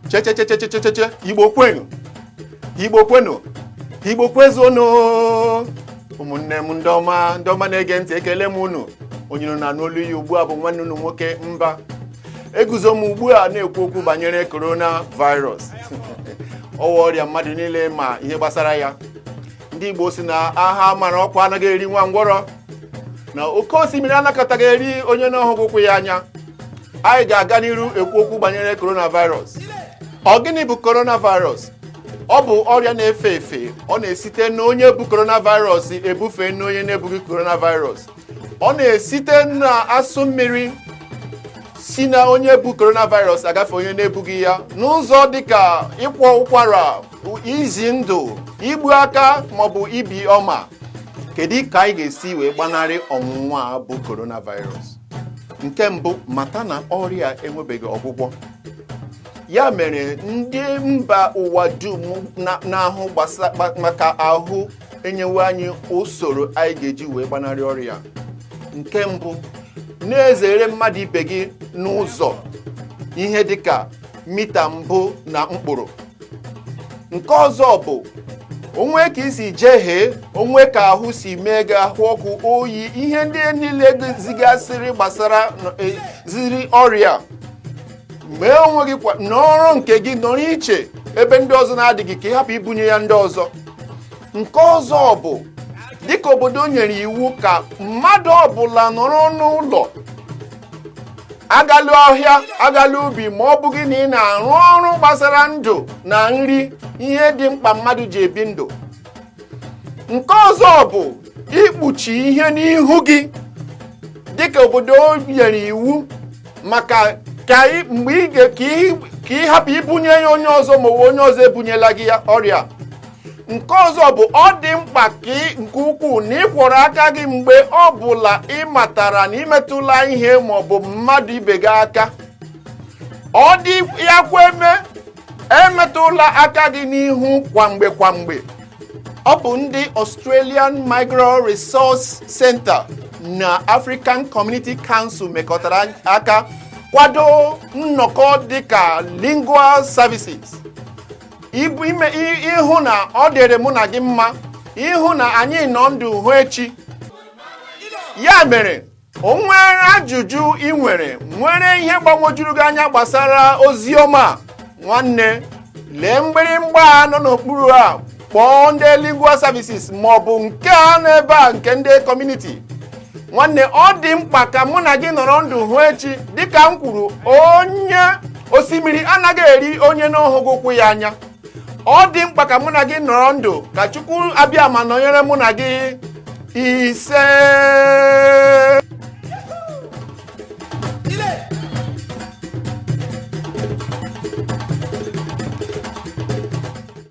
che Igbo kwenu Igbo kwezono ụmụnne m ndị ọma na-ege ntị, ekele m unu onye nọ na n'olu ya ugbu a bụ nwanne unu nwoke Mba. Eguzo m ugbu a na-ekwu okwu banyere corona virus ọwa ọrịa mmadụ niile ma ihe gbasara ya. Ndị Igbo si na agha mara ọkwa anaghị eri nwa ngwọrọ, na oke osimiri anakọtaghị eri onye na-ahụghị ụkwụ ya anya. Anyị ga-aga n'iru ekwu okwu banyere coronavirus. Ọ gịnị bụ coronavirus? Ọ bụ ọrịa na-efe efe. Ọ na-esite n'onye bu coronavirus ebufe n'onye na-ebughị coronavirus. Ọ na-esite n'asụ mmiri si na onye bu coronavirus agafe onye na-ebughị ya n'ụzọ dịka ịkwọ ụkwara, izi ndụ, igbu aka maọbụ ibi ọma. Kedu ka anyị ga-esi wee gbanarị ọnwụnwa bụ coronavirus? Nke mbụ, mata na ọrịa enwebeghị ọgwụgwọ. Ya mere ndị mba ụwa dum na-ahụ maka ahụ enyewe anyị usoro anyị ga-eji wee gbanarị ọrịa. Nke mbụ, na-ezere mmadụ ibe gị n'ụzọ ihe dịka mita mbụ na mkpụrụ. Nke ọzọ bụ onwe ka isi jehie, onwe ka ahụ si mee gị ahụ ọkụ, oyi, ihe ndị niile zigasịrị gbasara ziri ọrịa. Mee onwe gị n'ọrụ nke gị nọrọ iche ebe ndị ọzọ na-adịghị ka ị hapụ ibunye ya ndị ọzọ. Nke ọzọ bụ dịka obodo nyere iwu ka mmadụ ọbụla nọrọ n'ụlọ, agala ọhịa, agala ubi, ma ọ bụghị na ị na-arụ ọrụ gbasara ndụ na nri, ihe dị mkpa mmadụ ji ebi ndụ. Nke ọzọ bụ ikpuchi ihe n'ihu gị dịka obodo nyere iwu maka mgbe ka ị hapụ ibunye ya onye ọzọ ma onye ọzọ ebunyela gị ya ọrịa. Nke ọzọ bụ ọ dị mkpa nke ukwuu na ịkwọrọ aka gị mgbe ọ bụla ị matara na imetụla ihe maọbụ mmadụ ibe gị aka. Ọ dị ya kweme emetụla aka gị n'ihu kwamgbe. Ọ bụ ndị Australian Migrant Resource Center na African Community Council mekọtara aka kwado nnọkọ dịka Lingual Services. Ịhụ na ọ dịrị mụ na gị mma, ịhụ na anyị nọ ndụ hụ echi. Ya mere, o nwere ajụjụ ị nwere ihe gbagwojuru gị anya gbasara ozi ọma, nwanne, lee mgbịrịmgba nọ n'okpuru a, kpọọ ndị Lingual Services maọbụ nke a n'ebe a nke ndị community. Nwanne, ọ dị mkpa ka mụ na gị nọrọ ndụ hụ echi. Dịka m kwuru, onye osimiri anaghị eri onye na-ahụghị ụkwụ ya anya. Ọ dị mkpa ka mụ na gị nọrọ ndụ ka Chukwu abịa ma nọnyere mụ na gị. Ise